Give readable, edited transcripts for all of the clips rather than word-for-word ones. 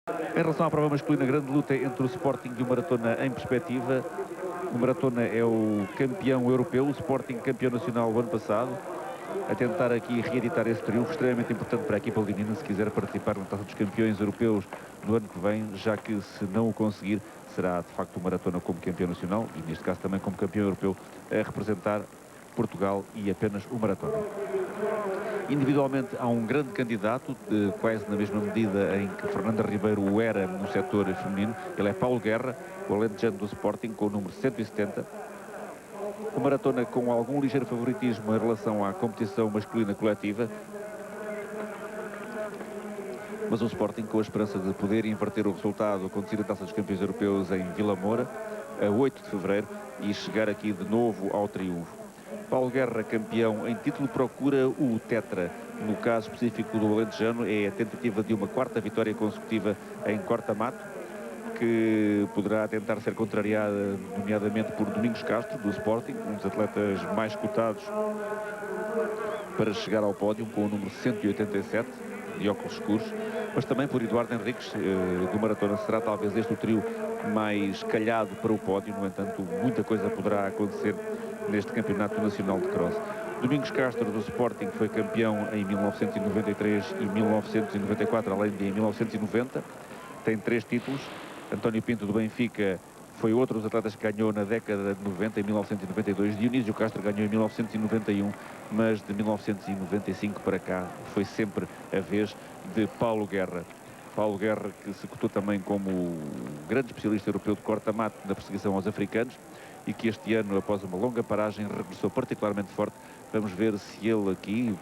Em relação à prova masculina, grande luta entre o Sporting e o Maratona em perspectiva. O Maratona é o campeão europeu, o Sporting campeão nacional o ano passado, a tentar aqui reeditar esse triunfo extremamente importante para a equipa leonina se quiser participar na Taça dos Campeões Europeus no ano que vem, já que se não o conseguir, será de facto o Maratona como campeão nacional e neste caso também como campeão europeu a representar Portugal e apenas o Maratona. Individualmente há um grande candidato, quase na mesma medida em que Fernanda Ribeiro o era no setor feminino. Ele é Paulo Guerra, o alentejano do Sporting, com o número 170. O Maratona com algum ligeiro favoritismo em relação à competição masculina coletiva, mas o Sporting com a esperança de poder inverter o resultado, acontecer a Taça dos Campeões Europeus em Vila Moura, a 8 de fevereiro, e chegar aqui de novo ao triunfo. Paulo Guerra, campeão em título, procura o tetra. No caso específico do alentejano, é a tentativa de uma quarta vitória consecutiva em corta-mato, que poderá tentar ser contrariada, nomeadamente por Domingos Castro, do Sporting, um dos atletas mais cotados para chegar ao pódio, com o número 187, de óculos escuros, mas também por Eduardo Henriques, do Maratona. Será talvez este o trio mais calhado para o pódio. No entanto, muita coisa poderá acontecer neste Campeonato Nacional de Cross. Domingos Castro, do Sporting, foi campeão em 1993 e 1994, além de em 1990. Tem 3 títulos. António Pinto, do Benfica, foi outro dos atletas que ganhou na década de 90, em 1992. Dionísio Castro ganhou em 1991, mas de 1995 para cá foi sempre a vez de Paulo Guerra. Paulo Guerra, que se cotou também como grande especialista europeu de corta-mato na perseguição aos africanos e que este ano, após uma longa paragem, regressou particularmente forte. Vamos ver se ele aqui,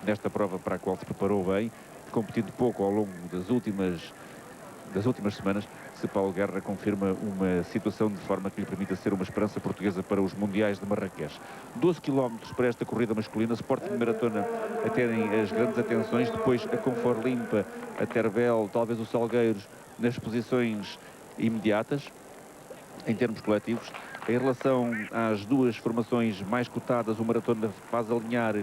nesta prova para a qual se preparou bem, competindo pouco ao longo das últimas semanas, se Paulo Guerra confirma uma situação de forma que lhe permita ser uma esperança portuguesa para os Mundiais de Marrakech. 12 km para esta corrida masculina, Sporting Maratona a terem as grandes atenções, depois a Conforlimpa, a Terbel, talvez o Salgueiros nas posições imediatas, em termos coletivos. Em relação às duas formações mais cotadas, o Maratona faz alinhar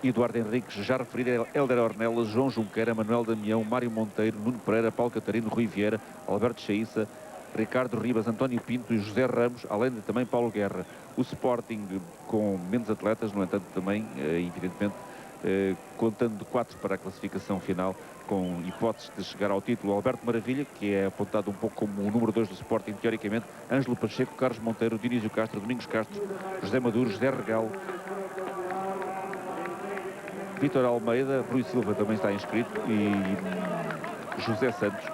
Eduardo Henriques, já referido, Hélder Ornelas, João Junqueira, Manuel Damião, Mário Monteiro, Nuno Pereira, Paulo Catarino, Rui Vieira, Alberto Chaíça, Ricardo Ribas, António Pinto e José Ramos, além de também Paulo Guerra. O Sporting com menos atletas, no entanto também, evidentemente, contando de 4 para a classificação final, com hipóteses de chegar ao título. Alberto Maravilha, que é apontado um pouco como o número 2 do Sporting, teoricamente, Ângelo Pacheco, Carlos Monteiro, Dionísio Castro, Domingos Castro, José Maduro, José Regal, Vítor Almeida, Rui Silva também está inscrito e José Santos.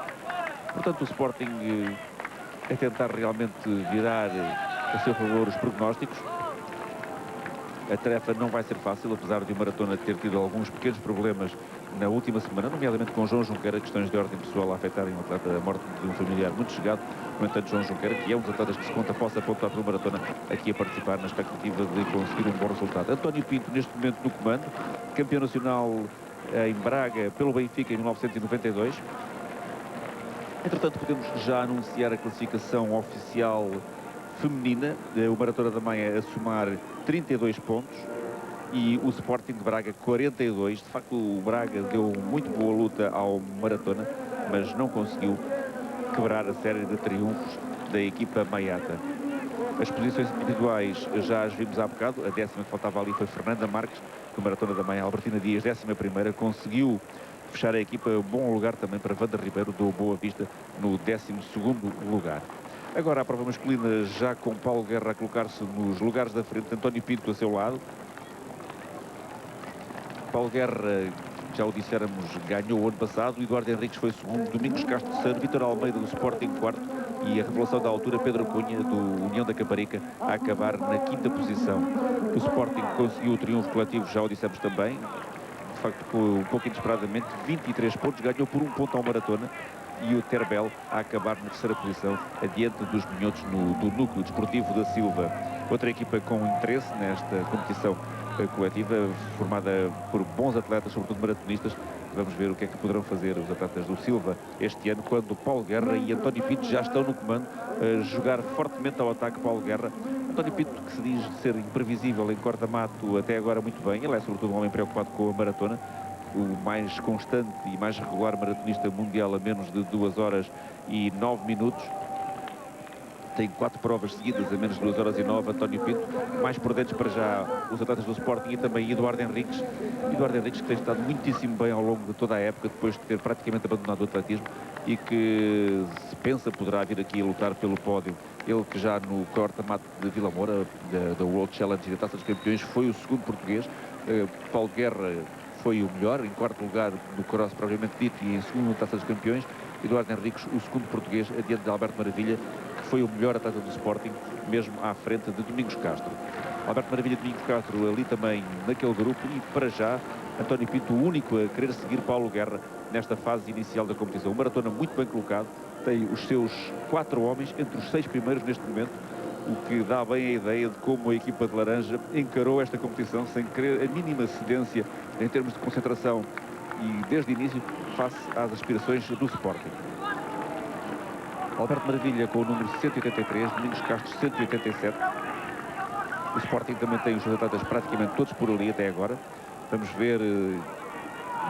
Portanto, o Sporting é tentar realmente virar a seu favor os prognósticos. A tarefa não vai ser fácil, apesar de o Maratona ter tido alguns pequenos problemas na última semana, nomeadamente com João Junqueira, questões de ordem pessoal a afetarem um atleta, a morte de um familiar muito chegado. No entanto, João Junqueira, que é um dos atletas que se conta, possa apontar pelo Maratona, aqui a participar na expectativa de conseguir um bom resultado. António Pinto, neste momento no comando, campeão nacional em Braga pelo Benfica em 1992. Entretanto, podemos já anunciar a classificação oficial feminina. O Maratona da Maia a somar 32 pontos e o Sporting de Braga 42. De facto, o Braga deu muito boa luta ao Maratona, mas não conseguiu quebrar a série de triunfos da equipa maiata. As posições individuais já as vimos há bocado. A décima que faltava ali foi Fernanda Marques, do Maratona da Maia. Albertina Dias, 11ª, conseguiu fechar a equipa. Bom lugar também para Wanda Ribeiro, do Boa Vista, no 12º lugar. Agora a prova masculina, já com Paulo Guerra a colocar-se nos lugares da frente, António Pinto a seu lado. Paulo Guerra, já o disséramos, ganhou o ano passado. Eduardo Henriques foi segundo, Domingos Castro terceiro, Vítor Almeida do Sporting quarto e a revelação da altura, Pedro Cunha, do União da Caparica, a acabar na 5ª posição. O Sporting conseguiu o triunfo coletivo, já o dissemos também, de facto um pouco inesperadamente, 23 pontos, ganhou por 1 ponto ao Maratona, e o Terbel a acabar na 3ª posição, adiante dos minhotos do Núcleo Desportivo da Silva. Outra equipa com interesse nesta competição coletiva, formada por bons atletas, sobretudo maratonistas. Vamos ver o que é que poderão fazer os atletas do Silva este ano, quando Paulo Guerra e António Pinto já estão no comando, a jogar fortemente ao ataque. Paulo Guerra, António Pinto, que se diz ser imprevisível em corta-mato, até agora muito bem. Ele é sobretudo um homem preocupado com a maratona. o mais constante e mais regular maratonista mundial a menos de 2 horas e 9 minutos. Tem 4 provas seguidas a menos de 2 horas e 9, António Pinto. Mais prudentes para já os atletas do Sporting e também Eduardo Henriques. Eduardo Henriques que tem estado muitíssimo bem ao longo de toda a época, depois de ter praticamente abandonado o atletismo e que se pensa poderá vir aqui a lutar pelo pódio. Ele que já no corta-mato de Vila Moura, da World Challenge e da Taça dos Campeões, foi o segundo português. Paulo Guerra foi o melhor, em quarto lugar no cross propriamente dito e em segundo na Taça dos Campeões. Eduardo Henriques, o segundo português, adiante de Alberto Maravilha, que foi o melhor atleta do Sporting, mesmo à frente de Domingos Castro. Alberto Maravilha e Domingos Castro ali também naquele grupo e, para já, António Pinto, o único a querer seguir Paulo Guerra nesta fase inicial da competição. O maratona muito bem colocado, tem os seus 4 homens entre os 6 primeiros neste momento, o que dá bem a ideia de como a equipa de laranja encarou esta competição sem querer a mínima cedência em termos de concentração e desde o início face às aspirações do Sporting. Alberto Maravilha com o número 183, Domingos Castro 187. O Sporting também tem os seus atletas praticamente todos por ali até agora. Vamos ver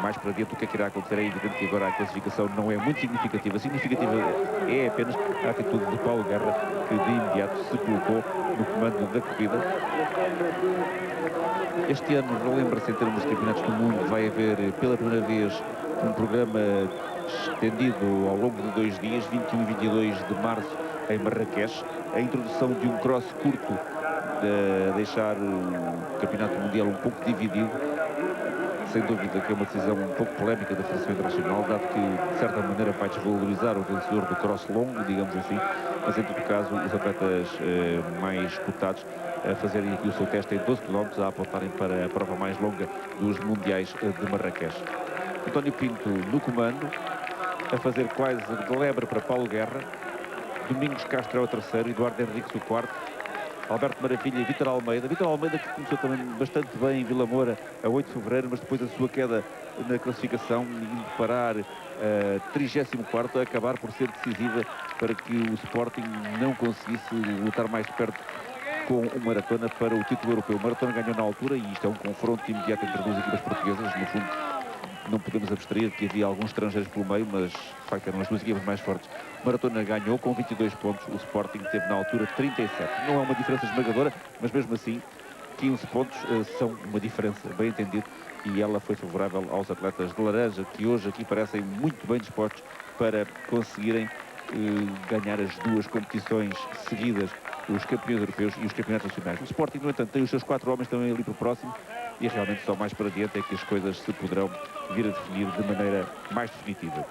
mais para dentro o que é que irá acontecer. É evidente que agora a classificação não é muito significativa. Significativa é apenas a atitude de Paulo Guerra, que de imediato se colocou no comando da corrida. Este ano, relembra-se em termos de campeonatos do mundo, vai haver pela primeira vez um programa estendido ao longo de 2 dias, 21 e 22 de março, em Marrakech. A introdução de um cross curto, de deixar o campeonato mundial um pouco dividido. Sem dúvida que é uma decisão um pouco polémica da Federação Internacional, dado que, de certa maneira, vai desvalorizar o vencedor do cross longo, digamos assim, mas, em todo caso, os atletas mais cotados a fazerem aqui o seu teste em 12 km, a apontarem para a prova mais longa dos Mundiais de Marrakech. António Pinto no comando, a fazer quase de lebre para Paulo Guerra. Domingos Castro é o terceiro, Eduardo Henriques o quarto. Alberto Maravilha e Vítor Almeida. Vítor Almeida que começou também bastante bem em Vila Moura a 8 de fevereiro, mas depois a sua queda na classificação, indo parar a 34º, a acabar por ser decisiva para que o Sporting não conseguisse lutar mais de perto com o Maratona para o título europeu. O Maratona ganhou na altura e isto é um confronto imediato entre as duas equipas portuguesas. No fundo, não podemos abstrair que havia alguns estrangeiros pelo meio, mas de facto eram as duas equipas mais fortes. O Maratona ganhou com 22 pontos, o Sporting teve na altura 37. Não é uma diferença esmagadora, mas mesmo assim 15 pontos são uma diferença, bem entendido, e ela foi favorável aos atletas de laranja, que hoje aqui parecem muito bem dispostos para conseguirem ganhar as duas competições seguidas, os campeões europeus e os campeonatos nacionais. O Sporting, no entanto, tem os seus 4 homens também ali para o próximo, e realmente só mais para diante é que as coisas se poderão vir a definir de maneira mais definitiva.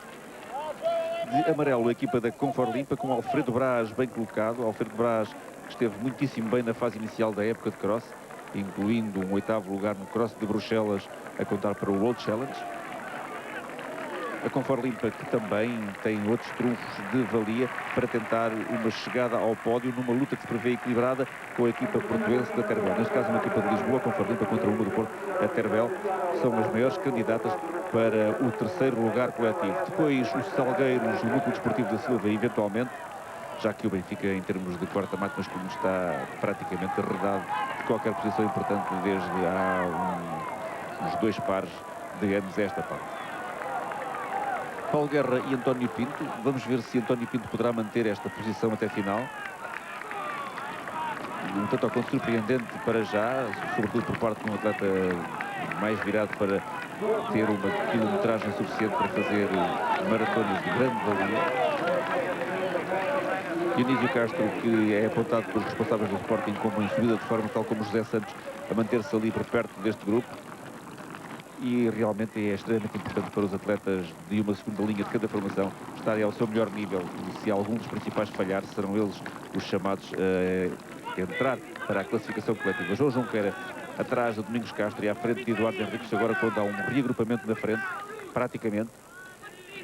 De amarelo, a equipa da Conforlimpa, com Alfredo Braz bem colocado. Alfredo Braz que esteve muitíssimo bem na fase inicial da época de cross, incluindo um 8º lugar no cross de Bruxelas, a contar para o World Challenge. A Conforlimpa que também tem outros trunfos de valia para tentar uma chegada ao pódio numa luta que se prevê equilibrada com a equipa portuense da Tervel. Neste caso, uma equipa de Lisboa, a Conforlimpa contra uma do Porto, a Tervel, são as maiores candidatas para o 3º lugar coletivo. Depois, os Salgueiros, o Núcleo Desportivo da Silva, eventualmente, já que o Benfica, em termos de quarta-mato masculino, está praticamente arredado de qualquer posição importante desde há uns 2 pares de anos esta parte. Paulo Guerra e António Pinto. Vamos ver se António Pinto poderá manter esta posição até final. Um tanto ao quanto surpreendente para já, sobretudo por parte de um atleta mais virado para ter uma quilometragem suficiente para fazer maratonas de grande valia. Dionísio Castro, que é apontado pelos responsáveis do Sporting como em subida de forma, tal como José Santos, a manter-se ali por perto deste grupo. E realmente é extremamente importante para os atletas de uma segunda linha de cada formação estarem ao seu melhor nível. E se algum dos principais falhar, serão eles os chamados a entrar para a classificação coletiva. João Junqueira atrás de Domingos Castro e à frente de Eduardo Henriques, agora quando há um reagrupamento na frente, praticamente.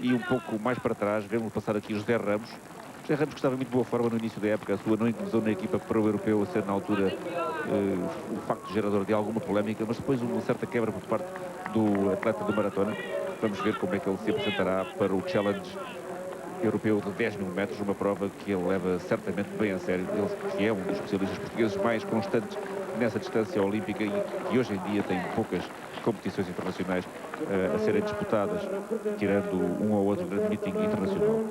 E um pouco mais para trás, vemos passar aqui José Ramos. José Ramos que estava em muito boa forma no início da época, a sua não inclusão na equipa para o europeu a ser na altura o facto gerador de alguma polémica, mas depois uma certa quebra por parte do atleta do Maratona. Vamos ver como é que ele se apresentará para o Challenge europeu de 10 mil metros, uma prova que ele leva certamente bem a sério. Ele que é um dos especialistas portugueses mais constantes nessa distância olímpica e que hoje em dia tem poucas competições internacionais a serem disputadas, tirando um ou outro grande meeting internacional.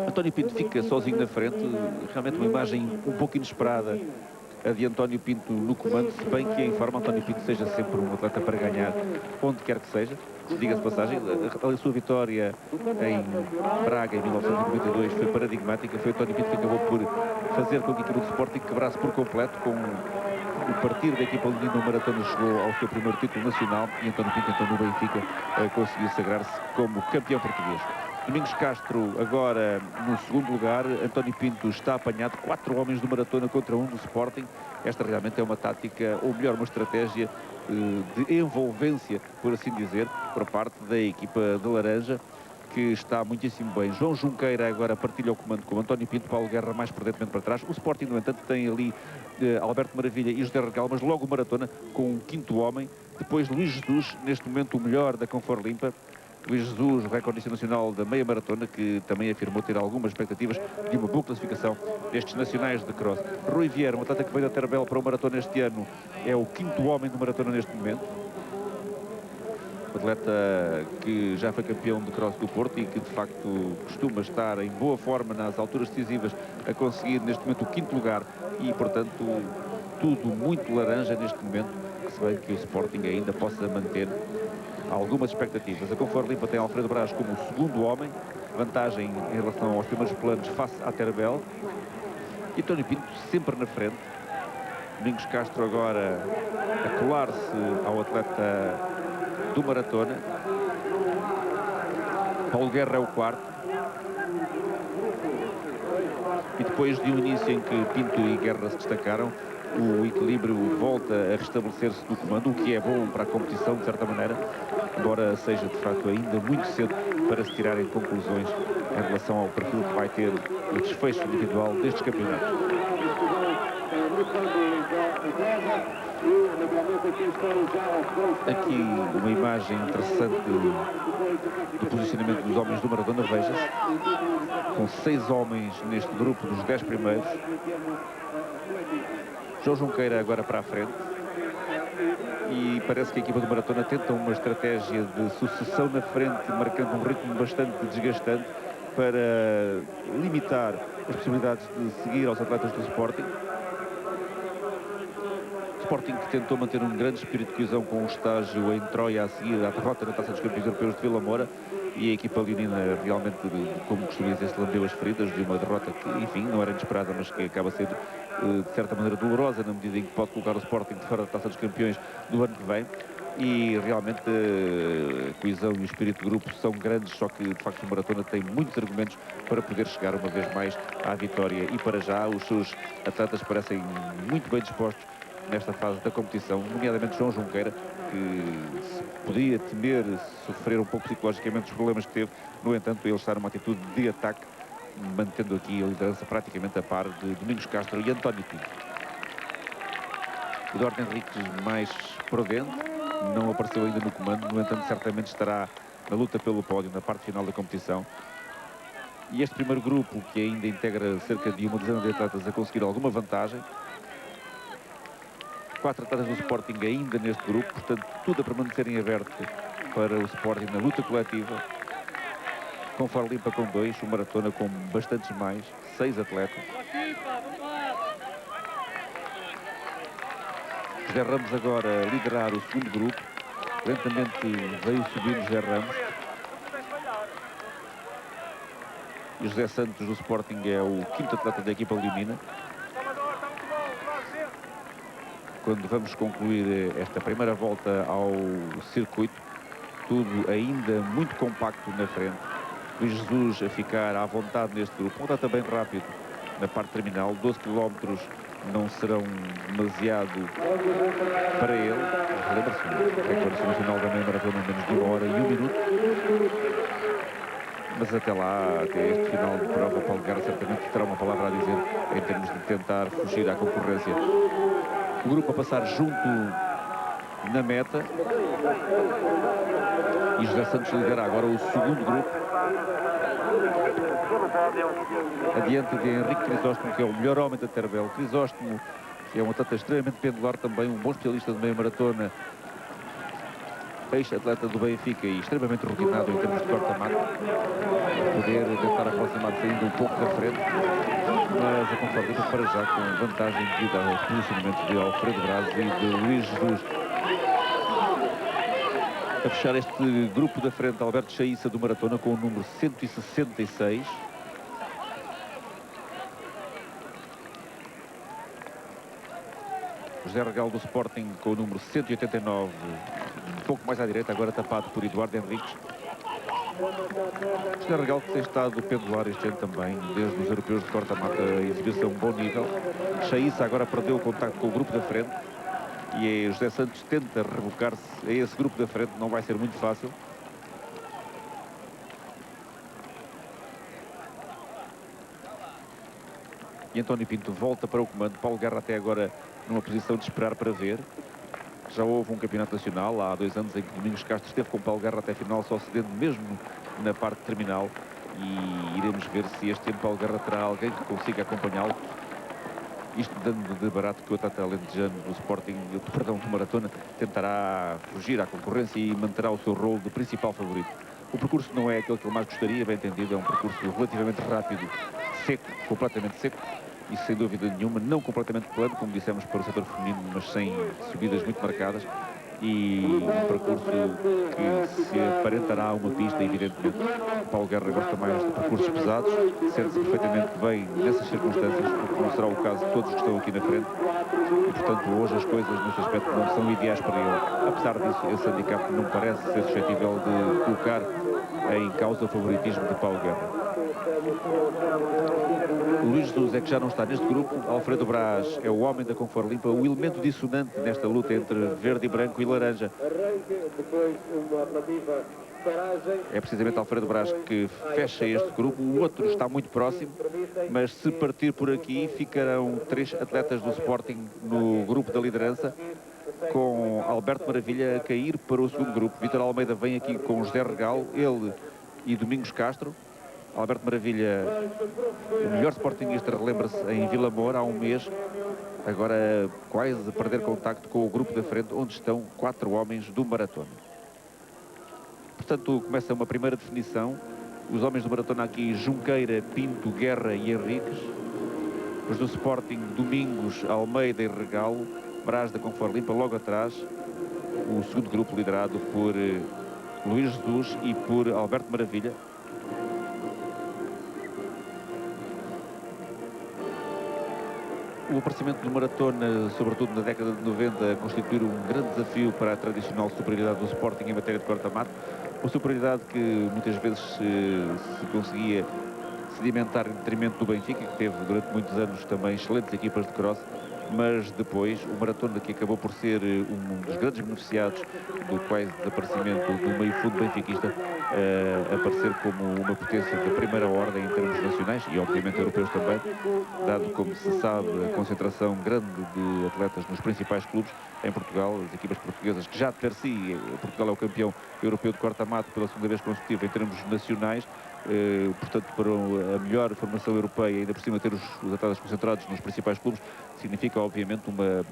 António Pinto fica sozinho na frente, realmente uma imagem um pouco inesperada, a de António Pinto no comando, se bem que em forma António Pinto seja sempre um atleta para ganhar onde quer que seja. Diga-se de passagem, a sua vitória em Braga em 1992 foi paradigmática. Foi António Pinto que acabou por fazer com que a equipa do Sporting quebrasse por completo. Com o partir da equipa leonina, o Maratona chegou ao seu primeiro título nacional e António Pinto, então no Benfica, conseguiu sagrar-se como campeão português. Domingos Castro agora no segundo lugar. António Pinto está apanhado, 4 homens do Maratona contra 1 do Sporting. Esta realmente é uma tática, ou melhor, uma estratégia de envolvência, por assim dizer, por parte da equipa de Laranja, que está muitíssimo bem. João Junqueira agora partilha o comando com António Pinto, Paulo Guerra mais prudentemente para trás. O Sporting, no entanto, tem ali Alberto Maravilha e José Regal, mas logo o Maratona com um 5º homem. Depois Luís Jesus, neste momento o melhor da Confor Limpa. Luís Jesus, o recordista nacional da meia maratona, que também afirmou ter algumas expectativas de uma boa classificação destes nacionais de cross. Rui Vieira, um atleta que veio da Terbel para o maratona este ano, é o 5º homem do maratona neste momento. Um atleta que já foi campeão de cross do Porto e que de facto costuma estar em boa forma nas alturas decisivas, a conseguir neste momento o 5º lugar e, portanto, tudo muito laranja neste momento, se bem que o Sporting ainda possa manter algumas expectativas. A Confor Limpa tem Alfredo Braz como o 2º homem, vantagem em relação aos primeiros planos face à Terbel. E António Pinto sempre na frente. Domingos Castro agora a colar-se ao atleta do Maratona. Paulo Guerra é o 4º. E depois de um início em que Pinto e Guerra se destacaram, o equilíbrio volta a restabelecer-se no comando, o que é bom para a competição, de certa maneira, embora seja, de facto, ainda muito cedo para se tirarem conclusões em relação ao perfil que vai ter o desfecho individual destes campeonatos. Aqui uma imagem interessante do posicionamento dos homens do Maradona, veja-se, com 6 homens neste grupo dos 10 primeiros. João Junqueira agora para a frente e parece que a equipa do Maratona tenta uma estratégia de sucessão na frente, marcando um ritmo bastante desgastante para limitar as possibilidades de seguir aos atletas do Sporting. Sporting que tentou manter um grande espírito de coesão com o estágio em Troia a seguir à derrota na Taça dos Campeões Europeus de Vila Moura, e a equipa leonina realmente, como costuma dizer, se lambeu as feridas de uma derrota que, enfim, não era inesperada, mas que acaba sendo de certa maneira dolorosa na medida em que pode colocar o Sporting de fora da Taça dos Campeões do ano que vem. E realmente a coesão e o espírito de grupo são grandes, só que de facto o Maratona tem muitos argumentos para poder chegar uma vez mais à vitória, e para já os seus atletas parecem muito bem dispostos nesta fase da competição, nomeadamente João Junqueira, que se podia temer sofrer um pouco psicologicamente os problemas que teve. No entanto, ele está numa atitude de ataque, mantendo aqui a liderança praticamente a par de Domingos Castro e António Pinto. Eduardo Henriques mais prudente, não apareceu ainda no comando, no entanto certamente estará na luta pelo pódio na parte final da competição. E este primeiro grupo, que ainda integra cerca de uma dezena de atletas a conseguir alguma vantagem, 4 atletas do Sporting ainda neste grupo, portanto tudo a permanecer em aberto para o Sporting na luta coletiva. Confor Limpa com 2, o Maratona com bastantes mais, 6 atletas. José Ramos agora a liderar o segundo grupo, lentamente veio subindo José Ramos. E José Santos do Sporting é o 5º atleta da equipa leonina. Quando vamos concluir esta primeira volta ao circuito, tudo ainda muito compacto na frente. Luís Jesus a ficar à vontade neste grupo, um atleta bem rápido na parte terminal, 12 km não serão demasiado para ele. Lembra-se, o recorde nacional da meia maratona em menos de 1 hora e 1 minuto. Mas até lá, até este final de prova, Paulo Guerra certamente terá uma palavra a dizer em termos de tentar fugir à concorrência. O grupo a passar junto na meta. E José Santos lidera agora o segundo grupo, adiante de Henrique Crisóstomo, que é o melhor homem da Terbel. Crisóstomo, que é um atleta extremamente pendular também, um bom especialista de meia maratona, ex-atleta do Benfica e extremamente rotinado em termos de corta-mato, poder tentar aproximar-se ainda um pouco da frente, mas a Conforlipa para já com vantagem devido ao posicionamento de Alfredo Braz e de Luís Jesus. A fechar este grupo da frente, Alberto Chaíça do Maratona com o número 166. José Regal do Sporting com o número 189, um pouco mais à direita, agora tapado por Eduardo Henriques. José Regal que tem estado pendular este ano também, desde os europeus de corta-mata, a exibir-se a um bom nível. Chaíça agora perdeu o contacto com o grupo da frente e José Santos tenta revocar-se a esse grupo da frente, não vai ser muito fácil. E António Pinto volta para o comando. Paulo Guerra até agora numa posição de esperar para ver. Já houve um campeonato nacional há 2 anos em que Domingos Castro esteve com Paulo Guerra até a final, só cedendo mesmo na parte terminal. E iremos ver se este ano Paulo Guerra terá alguém que consiga acompanhá-lo. Isto dando de barato que o atleta alentejano do Sporting, do Maratona, tentará fugir à concorrência e manterá o seu rolo de principal favorito. O percurso não é aquele que ele mais gostaria, bem entendido, é um percurso relativamente rápido, seco, completamente seco. E sem dúvida nenhuma, não completamente plano, como dissemos para o setor feminino, mas sem subidas muito marcadas. E um percurso que se aparentará a uma pista, evidentemente. Paulo Guerra gosta mais de percursos pesados, sente-se perfeitamente bem nessas circunstâncias, porque não será o caso de todos que estão aqui na frente. E, portanto, hoje as coisas neste aspecto não são ideais para ele. Apesar disso, esse handicap não parece ser suscetível de colocar em causa o favoritismo de Paulo Guerra. O Luís Jesus é que já não está neste grupo. Alfredo Braz é o homem da Conforlimpa, o elemento dissonante nesta luta entre verde e branco e laranja. É precisamente Alfredo Braz que fecha este grupo. O outro está muito próximo, mas se partir por aqui ficarão 3 atletas do Sporting no grupo da liderança, com Alberto Maravilha a cair para o segundo grupo. Vítor Almeida vem aqui com José Regal, ele e Domingos Castro. Alberto Maravilha, o melhor sportingista, relembra-se, em Vila Moura há um mês, agora quase a perder contacto com o grupo da frente, onde estão 4 homens do Maratona. Portanto, começa uma primeira definição. Os homens do Maratona aqui, Junqueira, Pinto, Guerra e Henriques. Os do Sporting, Domingos, Almeida e Regalo. Braz da Conforlimpa logo atrás. O segundo grupo liderado por Luís Jesus e por Alberto Maravilha. O aparecimento do Maratona, sobretudo na década de 90, a constituir um grande desafio para a tradicional superioridade do Sporting em matéria de corta-mato. Uma superioridade que muitas vezes se conseguia sedimentar em detrimento do Benfica, que teve durante muitos anos também excelentes equipas de cross, mas depois o Maratona, que acabou por ser um dos grandes beneficiados do quase desaparecimento do meio-fundo benfiquista, aparecer como uma potência da primeira ordem em termos nacionais e obviamente europeus também, dado como se sabe a concentração grande de atletas nos principais clubes em Portugal, as equipas portuguesas, que já de per si, Portugal é o campeão europeu de corta-mato pela segunda vez consecutiva em termos nacionais. Portanto, para a melhor formação europeia, ainda por cima ter os atletas concentrados nos principais clubes, significa obviamente uma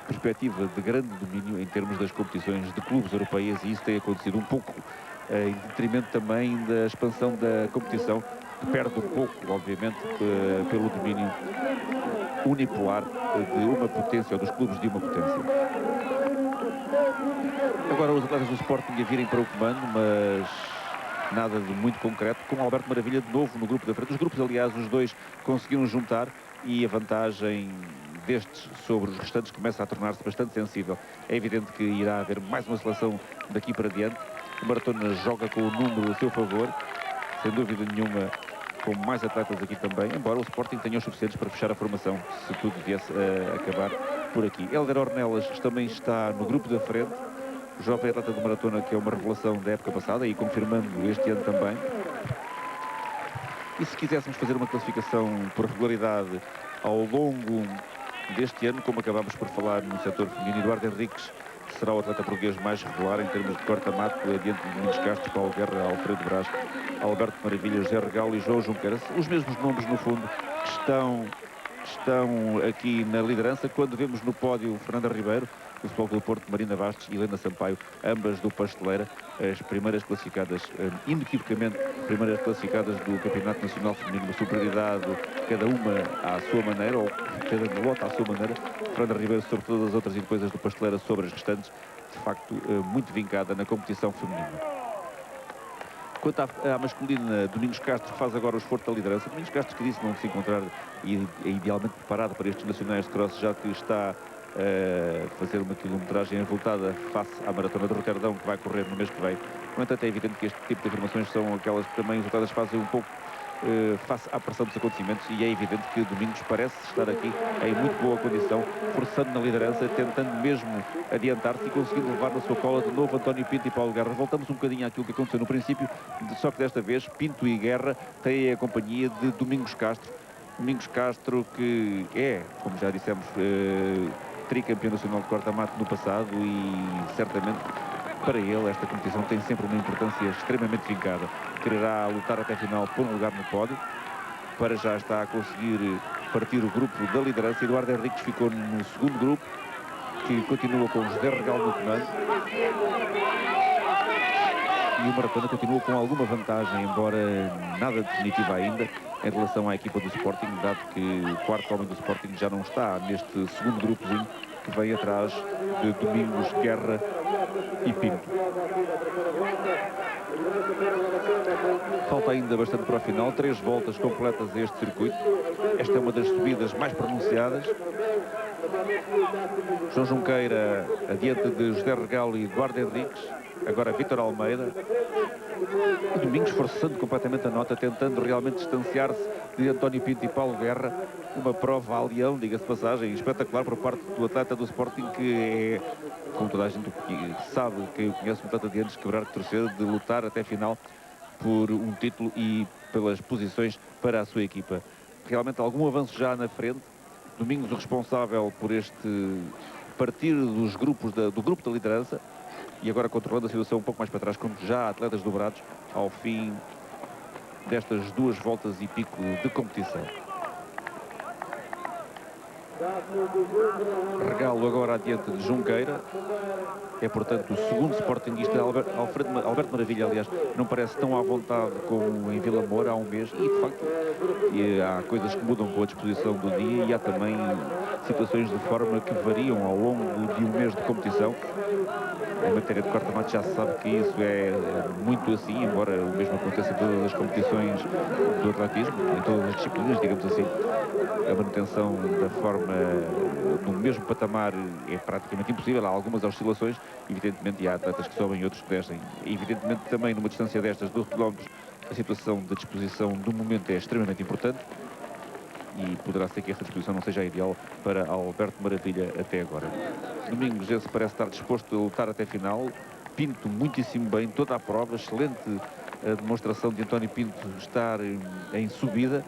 perspectiva de grande domínio em termos das competições de clubes europeias, e isso tem acontecido um pouco em detrimento também da expansão da competição, que perde um pouco, obviamente, pelo domínio unipolar de uma potência, ou dos clubes de uma potência. Agora os atletas do Sporting a virem para o comando, mas nada de muito concreto, com Alberto Maravilha de novo no grupo da frente. Os grupos, aliás, os dois conseguiram juntar e a vantagem destes sobre os restantes começa a tornar-se bastante sensível. É evidente que irá haver mais uma seleção daqui para diante. O Maratona joga com o número a seu favor, sem dúvida nenhuma, com mais atletas aqui também, embora o Sporting tenha os suficientes para fechar a formação, se tudo viesse a acabar por aqui. Hélder Ornelas também está no grupo da frente, o jovem atleta do Maratona, que é uma revelação da época passada e confirmando este ano também. E se quiséssemos fazer uma classificação por regularidade ao longo deste ano, como acabámos por falar no setor feminino, Eduardo Henriques será o atleta português mais regular em termos de corta-mato, adiante de Domingos Castro, Paulo Guerra, Alfredo Brás, Alberto Maravilha, José Regalo e João Junqueira. Os mesmos nomes, no fundo, que estão aqui na liderança, quando vemos no pódio Fernanda Ribeiro, do Futebol Clube do Porto, Marina Bastos e Helena Sampaio, ambas do Pasteleira, as primeiras classificadas, inequivocamente, primeiras classificadas do Campeonato Nacional Feminino, uma superioridade, cada uma à sua maneira, ou cada lote à sua maneira. Fernanda Ribeiro sobre todas as outras e depois as do Pasteleira sobre as restantes, de facto, muito vincada na competição feminina. Quanto à masculina, Domingos Castro faz agora o esforço da liderança. Domingos Castro, que disse não se encontrar idealmente preparado para estes nacionais de cross, já que está a fazer uma quilometragem avultada face à Maratona de Roterdão, que vai correr no mês que vem. No entanto, é evidente que este tipo de afirmações são aquelas que também os atletas fazem um pouco face à pressão dos acontecimentos, e é evidente que Domingos parece estar aqui em muito boa condição, forçando na liderança, tentando mesmo adiantar-se e conseguindo levar na sua cola de novo António Pinto e Paulo Guerra. Voltamos um bocadinho àquilo que aconteceu no princípio, só que desta vez Pinto e Guerra têm a companhia de Domingos Castro. Domingos Castro, que é, como já dissemos, tricampeão nacional de corta-mato no passado, e certamente para ele esta competição tem sempre uma importância extremamente vincada. Quererá lutar até a final por um lugar no pódio. Para já está a conseguir partir o grupo da liderança. Eduardo Henriques ficou no segundo grupo, que continua com José Regalo no comando. E o Maratona continua com alguma vantagem, embora nada definitiva ainda, em relação à equipa do Sporting, dado que o quarto homem do Sporting já não está neste segundo grupozinho que vem atrás de Domingos, Guerra e Pinto. Falta ainda bastante para o final, 3 voltas completas a este circuito. Esta é uma das subidas mais pronunciadas. João Junqueira adiante de José Regalo e Eduardo Henriques. Agora Vítor Almeida. E Domingos forçando completamente a nota, tentando realmente distanciar-se de António Pinto e Paulo Guerra. Uma prova a leão, diga-se de passagem, espetacular por parte do atleta do Sporting, que é, como toda a gente sabe, quem o conhece, um atleta de anos, quebrar de torcer, de lutar até a final por um título e pelas posições para a sua equipa. Realmente algum avanço já na frente. Domingos o responsável por este partir dos grupos do grupo da liderança, e agora controlando a situação um pouco mais para trás, com já atletas dobrados ao fim destas 2 voltas e pico de competição. Regalo agora adiante de Junqueira. É, portanto, o segundo sportinguista. Alberto Maravilha, aliás, não parece tão à vontade como em Vila Moura há um mês. E, de facto, há coisas que mudam com a disposição do dia, e há também situações de forma que variam ao longo de um mês de competição. Em matéria de corta-mato já se sabe que isso é muito assim, embora o mesmo aconteça em todas as competições do atletismo, em todas as disciplinas, digamos assim. A manutenção da forma no mesmo patamar é praticamente impossível. Há algumas oscilações, evidentemente, e há atletas que sobem e outros que descem. Evidentemente, também numa distância destas 12 km, a situação de disposição do momento é extremamente importante, e poderá ser que esta disposição não seja a ideal para Alberto Maravilha até agora. Domingos esse parece estar disposto a lutar até a final. Pinto muitíssimo bem toda a prova, excelente a demonstração de António Pinto estar em subida.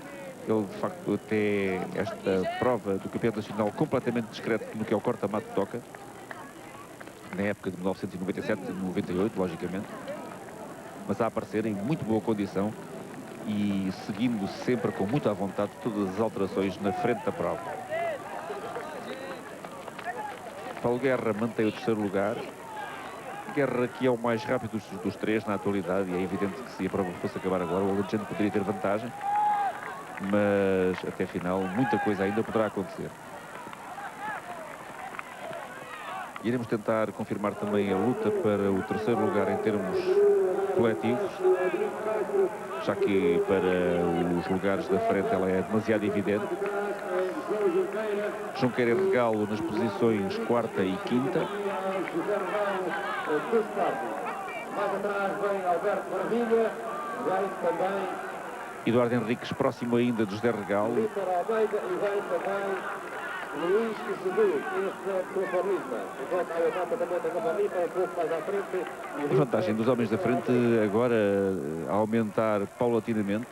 Ele, de facto, até esta prova do Campeonato Nacional completamente discreto no que é o corta-mato toca, na época de 1997-98, logicamente, mas a aparecer em muito boa condição e seguindo sempre com muita vontade todas as alterações na frente da prova. Paulo Guerra mantém o terceiro lugar. Guerra, que é o mais rápido dos 3 na atualidade, e é evidente que se a prova fosse acabar agora, o Alexandre poderia ter vantagem, mas até a final muita coisa ainda poderá acontecer. Iremos tentar confirmar também a luta para o terceiro lugar em termos coletivos, já que para os lugares da frente ela é demasiado evidente. Junqueira e Regalo nas posições 4ª e 5ª. Mais atrás vem Alberto Maravilha, vem também Eduardo Henriques, próximo ainda de José Regalo. E vem também Luís Isidro, a vantagem dos homens da frente agora a aumentar paulatinamente.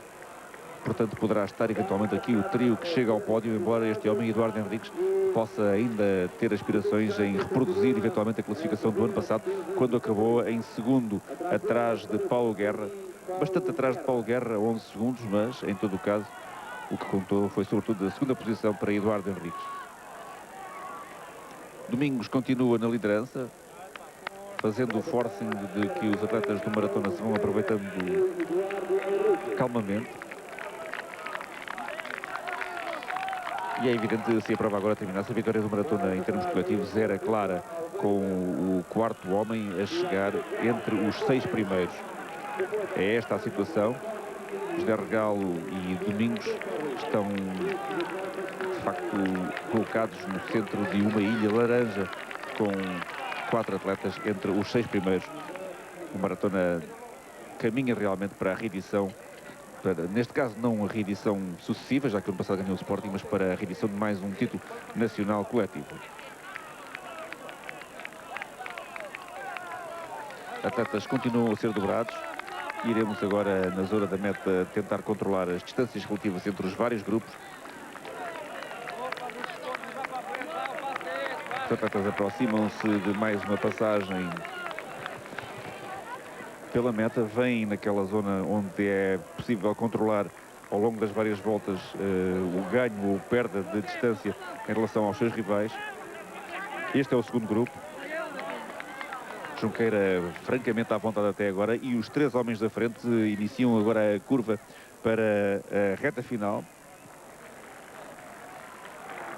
Portanto, poderá estar eventualmente aqui o trio que chega ao pódio, embora este homem, Eduardo Henriques, possa ainda ter aspirações em reproduzir eventualmente a classificação do ano passado, quando acabou em segundo, atrás de Paulo Guerra, bastante atrás de Paulo Guerra, 11 segundos, mas em todo o caso o que contou foi sobretudo a segunda posição para Eduardo Henriques. Domingos continua na liderança, fazendo o forcing de que os atletas do maratona se vão aproveitando calmamente. E é evidente que se a prova agora terminasse, a vitória do maratona em termos coletivos era clara, com o quarto homem a chegar entre os 6 primeiros. É esta a situação. José Regalo e Domingos estão, de facto, colocados no centro de uma ilha laranja, com 4 atletas entre os 6 primeiros. O maratona caminha realmente para a reedição, neste caso não a reedição sucessiva, já que o ano passado ganhou o Sporting, mas para a reedição de mais um título nacional coletivo. Atletas continuam a ser dobrados. Iremos agora, na zona da meta, tentar controlar as distâncias relativas entre os vários grupos. Os atletas aproximam-se de mais uma passagem pela meta, vêm naquela zona onde é possível controlar ao longo das várias voltas o ganho ou perda de distância em relação aos seus rivais. Este é o segundo grupo. Junqueira francamente à vontade até agora, e os 3 homens da frente iniciam agora a curva para a reta final.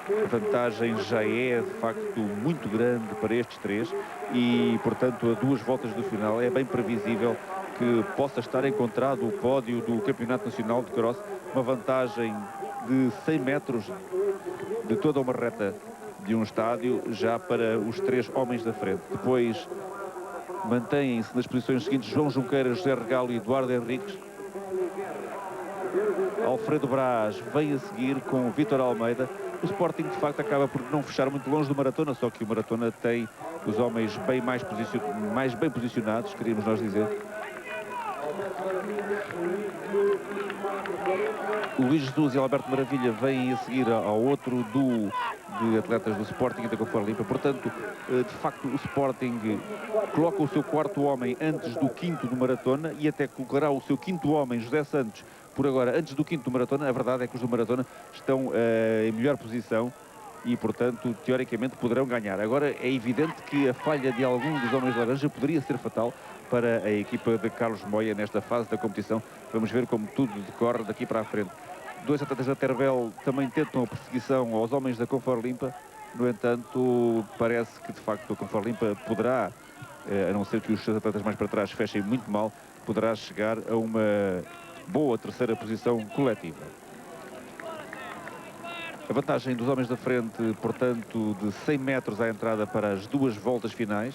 A vantagem já é de facto muito grande para estes 3 e, portanto, a 2 voltas do final é bem previsível que possa estar encontrado o pódio do Campeonato Nacional de Cross, uma vantagem de 100 metros de toda uma reta de um estádio já para os 3 homens da frente. Depois mantêm-se nas posições seguintes João Junqueira, José Regalo e Eduardo Henriques. Alfredo Braz vem a seguir com Vítor Almeida. O Sporting, de facto, acaba por não fechar muito longe do maratona, só que o maratona tem os homens bem mais bem posicionados, queríamos nós dizer. O Luís Jesus e Alberto Maravilha vêm a seguir ao outro duo de atletas do Sporting e da Conforlimpa. Portanto, de facto, o Sporting coloca o seu 4º homem antes do 5º do maratona e até colocará o seu 5º homem, José Santos, por agora antes do 5º do maratona. A verdade é que os do maratona estão em melhor posição e, portanto, teoricamente poderão ganhar. Agora é evidente que a falha de algum dos homens de laranja poderia ser fatal para a equipa de Carlos Moia nesta fase da competição. Vamos ver como tudo decorre daqui para a frente. 2 atletas da Terbel também tentam a perseguição aos homens da Conforlimpa. No entanto, parece que de facto a Conforlimpa poderá, a não ser que os seus atletas mais para trás fechem muito mal, poderá chegar a uma boa 3ª posição coletiva. A vantagem dos homens da frente, portanto, de 100 metros à entrada para as 2 voltas finais.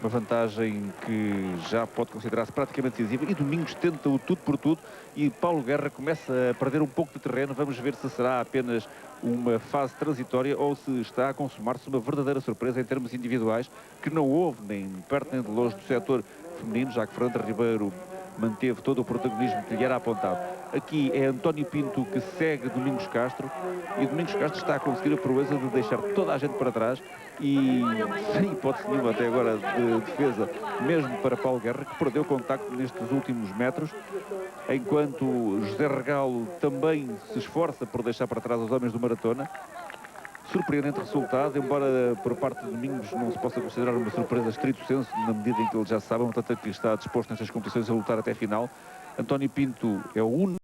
Uma vantagem que já pode considerar-se praticamente decisiva. E Domingos tenta o tudo por tudo e Paulo Guerra começa a perder um pouco de terreno. Vamos ver se será apenas uma fase transitória ou se está a consumar-se uma verdadeira surpresa em termos individuais, que não houve nem perto nem de longe do setor feminino, já que Fernanda Ribeiro manteve todo o protagonismo que lhe era apontado. Aqui é António Pinto que segue Domingos Castro e Domingos Castro está a conseguir a proeza de deixar toda a gente para trás e sem hipótese nenhuma até agora de defesa, mesmo para Paulo Guerra, que perdeu contacto nestes últimos metros, enquanto José Regalo também se esforça por deixar para trás os homens do maratona. Surpreendente resultado, embora por parte de Domingos não se possa considerar uma surpresa estrito senso, na medida em que ele já sabe, portanto, que está disposto nestas competições a lutar até a final. António Pinto é o único